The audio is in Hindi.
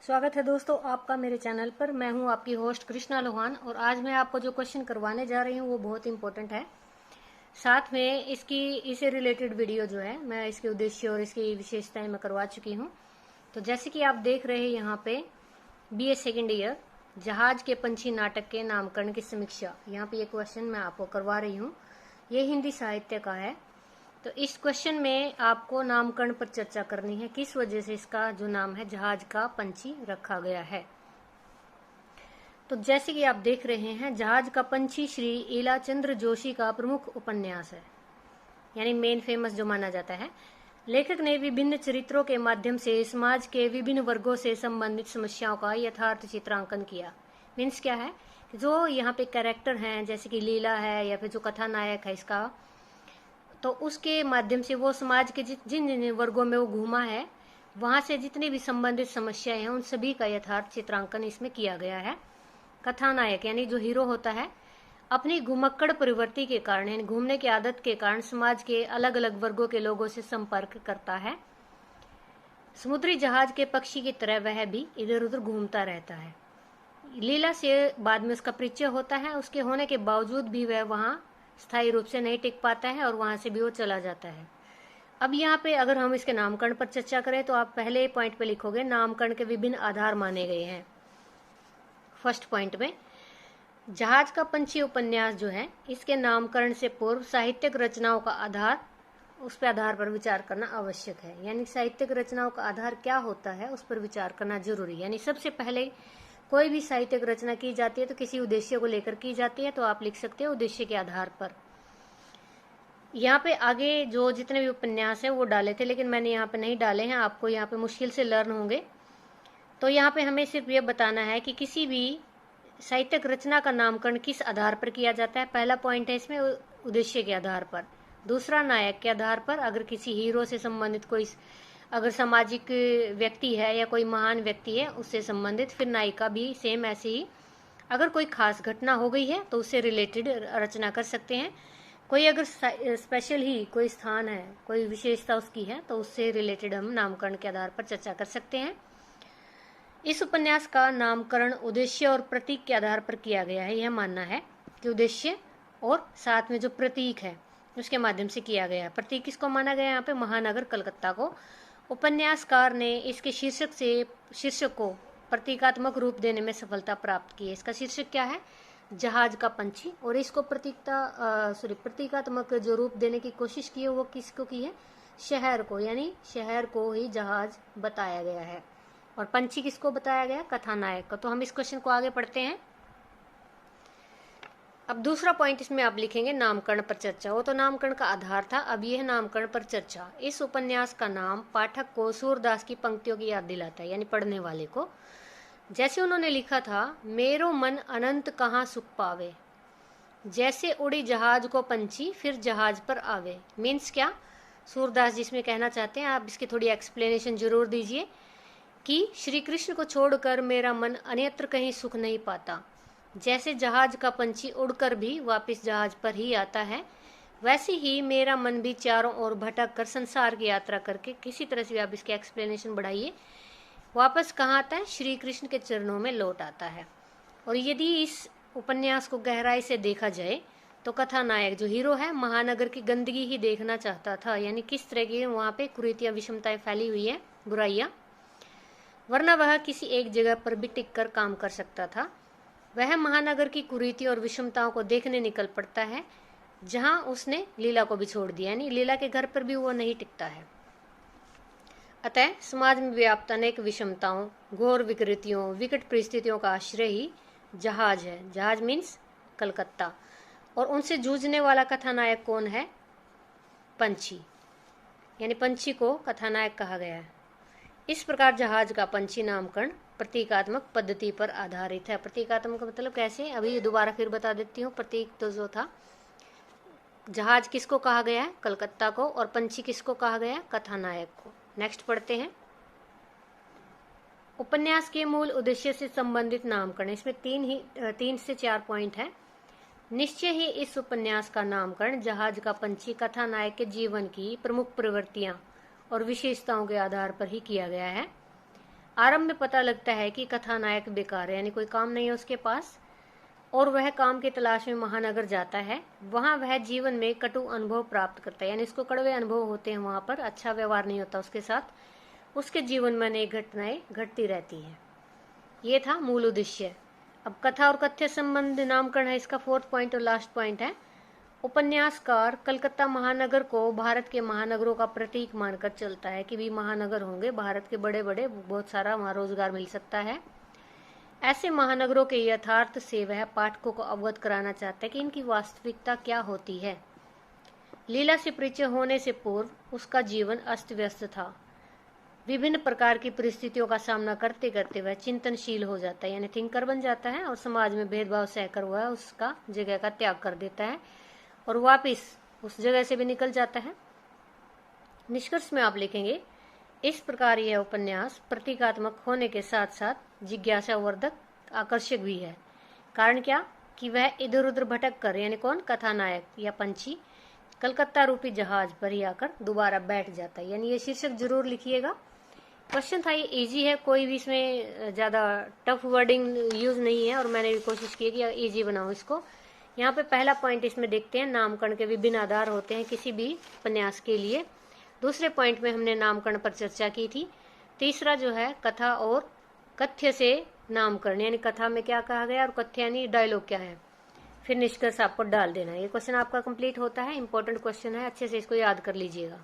स्वागत है दोस्तों आपका मेरे चैनल पर। मैं हूं आपकी होस्ट कृष्णा लोहान और आज मैं आपको जो क्वेश्चन करवाने जा रही हूं वो बहुत इंपॉर्टेंट है। साथ में इससे रिलेटेड वीडियो जो है मैं इसके उद्देश्य और इसकी विशेषताएं मैं करवा चुकी हूं। तो जैसे कि आप देख रहे हैं यहाँ पे BA सेकेंड ईयर जहाज के पंछी नाटक के नामकरण की समीक्षा, यहाँ पे ये क्वेश्चन मैं आपको करवा रही हूँ। ये हिंदी साहित्य का है। तो इस क्वेश्चन में आपको नामकरण पर चर्चा करनी है, किस वजह से इसका जो नाम है जहाज का पंछी रखा गया है। तो जैसे कि आप देख रहे हैं, जहाज का पंछी श्री ईलाचंद्र जोशी का प्रमुख उपन्यास है, यानी मेन फेमस जो माना जाता है। लेखक ने विभिन्न चरित्रों के माध्यम से समाज के विभिन्न वर्गों से संबंधित समस्याओं का यथार्थ चित्रांकन किया। मीन्स क्या है कि जो यहाँ पे कैरेक्टर हैं, जैसे कि लीला है या फिर जो कथानायक है इसका, तो उसके माध्यम से वो समाज के जिन जिन वर्गों में वो घूमा है, वहां से जितनी भी संबंधित समस्याएं हैं उन सभी का यथार्थ चित्रांकन इसमें किया गया है। कथानायक यानी जो हीरो होता है, अपनी घुमक्कड़ प्रवृत्ति के कारण यानी घूमने की आदत के कारण समाज के अलग अलग वर्गों के लोगों से संपर्क करता है। समुद्री जहाज के पक्षी की तरह वह भी इधर उधर घूमता रहता है। लीला से बाद में उसका परिचय होता है। उसके होने के बावजूद भी वह वहां स्थायी रूप से नहीं टिक पाता है और वहां से भी वो चला जाता है। अब यहाँ पे अगर हम इसके नामकरण पर चर्चा करें तो आप पहले पॉइंट पे लिखोगे नामकरण के विभिन्न आधार माने गए हैं। फर्स्ट पॉइंट में जहाज का पंछी उपन्यास जो है, इसके नामकरण से पूर्व साहित्यिक रचनाओं का आधार, उस पर आधार पर विचार करना आवश्यक है। यानी साहित्यिक रचनाओं का आधार क्या होता है उस पर विचार करना जरूरी है। यानी सबसे पहले कोई भी साहित्यिक रचना की जाती है तो किसी उद्देश्य को लेकर की जाती है, तो आप लिख सकते हो उद्देश्य के आधार पर। यहाँ पे आगे जो जितने भी उपन्यास है वो डाले थे, लेकिन मैंने यहाँ पे नहीं डाले हैं, आपको यहाँ पे मुश्किल से लर्न होंगे। तो यहाँ पे हमें सिर्फ ये बताना है कि किसी भी साहित्यिक रचना का नामकरण किस आधार पर किया जाता है। पहला पॉइंट है इसमें उद्देश्य के आधार पर। दूसरा नायक के आधार पर, अगर किसी हीरो से संबंधित कोई अगर सामाजिक व्यक्ति है या कोई महान व्यक्ति है उससे संबंधित। फिर नायिका भी सेम ऐसे ही, अगर कोई खास घटना हो गई है तो उससे रिलेटेड रचना कर सकते हैं। कोई अगर स्पेशल ही कोई स्थान है, कोई विशेषता उसकी है, तो उससे रिलेटेड हम नामकरण के आधार पर चर्चा कर सकते हैं। इस उपन्यास का नामकरण उद्देश्य और प्रतीक के आधार पर किया गया है। यह मानना है कि उद्देश्य और साथ में जो प्रतीक है उसके माध्यम से किया गया है। प्रतीक किसको माना गया है यहाँ पे? महानगर कलकत्ता को। उपन्यासकार ने इसके शीर्षक को प्रतीकात्मक रूप देने में सफलता प्राप्त की है। इसका शीर्षक क्या है? जहाज का पंछी। और इसको प्रतीकात्मक जो रूप देने की कोशिश की है वो किसको की है? शहर को, यानी शहर को ही जहाज बताया गया है। और पंछी किसको बताया गया? कथानायक को। तो हम इस क्वेश्चन को आगे पढ़ते हैं। अब दूसरा पॉइंट इसमें आप लिखेंगे नामकरण पर चर्चा। वो तो नामकरण का आधार था, अब यह है नामकरण पर चर्चा। इस उपन्यास का नाम पाठक को सूरदास की पंक्तियों की याद दिलाता है, यानी पढ़ने वाले को। जैसे उन्होंने लिखा था, मेरो मन अनंत कहाँ सुख पावे, जैसे उड़ी जहाज को पंछी फिर जहाज पर आवे। मीन्स क्या सूरदास जिसमें कहना चाहते हैं, आप इसकी थोड़ी एक्सप्लेनेशन जरूर दीजिए कि श्री कृष्ण को छोड़कर मेरा मन अन्यत्र कहीं सुख नहीं पाता। जैसे जहाज का पंछी उड़कर भी वापस जहाज पर ही आता है, वैसे ही मेरा मन भी चारों ओर भटक कर संसार की यात्रा करके, किसी तरह से आप इसकी एक्सप्लेनेशन बढ़ाइए, वापस कहाँ आता है? श्री कृष्ण के चरणों में लौट आता है। और यदि इस उपन्यास को गहराई से देखा जाए तो कथानायक जो हीरो है महानगर की गंदगी ही देखना चाहता था, यानी किस तरह की वहाँ पे कुरीतियाँ विषमताएं फैली हुई है, बुराइयाँ, वरना वह किसी एक जगह पर भी टिक कर काम कर सकता था। वह महानगर की कुरीति और विषमताओं को देखने निकल पड़ता है, जहां उसने लीला को भी छोड़ दिया, यानी लीला के घर पर भी वो नहीं टिकता है। अतः समाज में व्याप्त अनेक विषमताओं, घोर विकृतियों, विकट परिस्थितियों का आश्रय ही जहाज है। जहाज मीन्स कलकत्ता। और उनसे जूझने वाला कथानायक कौन है? पंछी, यानी पंछी को कथानायक कहा गया है। इस प्रकार जहाज का पंछी नामकरण प्रतीकात्मक पद्धति पर आधारित है। प्रतीकात्मक मतलब कैसे? अभी दोबारा फिर बता देती हूँ। प्रतीक तो जो था, जहाज किसको कहा गया है? कलकत्ता को। और पंछी किसको कहा गया? कथानायक को। नेक्स्ट पढ़ते हैं। उपन्यास के मूल उद्देश्य से संबंधित नामकरण, इसमें 3 से 4 पॉइंट है। निश्चय ही इस उपन्यास का नामकरण जहाज का पंछी कथानायक के जीवन की प्रमुख प्रवृत्तियां और विशेषताओं के आधार पर ही किया गया है। आरंभ में पता लगता है कि कथानायक बेकार है, यानी कोई काम नहीं है उसके पास, और वह काम की तलाश में महानगर जाता है। वहां वह जीवन में कटु अनुभव प्राप्त करता है, यानी इसको कड़वे अनुभव होते हैं, वहां पर अच्छा व्यवहार नहीं होता उसके साथ, उसके जीवन में अनेक घटनाएं घटती रहती है। ये था मूल उद्देश्य। अब कथा और कथ्य संबंध नामकरण है इसका फोर्थ पॉइंट और लास्ट पॉइंट है। उपन्यासकार कलकत्ता महानगर को भारत के महानगरों का प्रतीक मानकर चलता है कि भी महानगर होंगे भारत के बड़े बड़े, बहुत सारा वहां रोजगार मिल सकता है। ऐसे महानगरों के यथार्थ से वह पाठकों को अवगत कराना चाहता है कि इनकी वास्तविकता क्या होती है। लीला से परिचय होने से पूर्व उसका जीवन अस्त व्यस्त था। विभिन्न प्रकार की परिस्थितियों का सामना करते करते वह चिंतनशील हो जाता है, यानी थिंकर बन जाता है, और समाज में भेदभाव सहकर वह उसका जगह का त्याग कर देता है और वापिस उस जगह से भी निकल जाता है। निष्कर्ष में आप लिखेंगे, इस प्रकार यह उपन्यास प्रतीकात्मक होने के साथ साथ जिज्ञासावर्धक, आकर्षक भी है। कारण क्या कि वह इधर उधर भटक कर, यानी कौन, कथानायक या पंछी, कलकत्ता रूपी जहाज पर ही आकर दोबारा बैठ जाता है। यानी ये शीर्षक जरूर लिखिएगा। क्वेश्चन था ये इजी है, कोई भी इसमें ज्यादा टफ वर्डिंग यूज नहीं है, और मैंने भी कोशिश की कि इजी बनाऊं इसको। यहाँ पे पहला पॉइंट इसमें देखते हैं, नामकरण के विभिन्न आधार होते हैं किसी भी उपन्यास के लिए। दूसरे पॉइंट में हमने नामकरण पर चर्चा की थी। तीसरा जो है कथा और कथ्य से नामकरण, यानी कथा में क्या कहा गया और कथ्य यानी डायलॉग क्या है। फिर निष्कर्ष आपको डाल देना। ये क्वेश्चन आपका कंप्लीट होता है, इंपॉर्टेंट क्वेश्चन है, अच्छे से इसको याद कर लीजिएगा।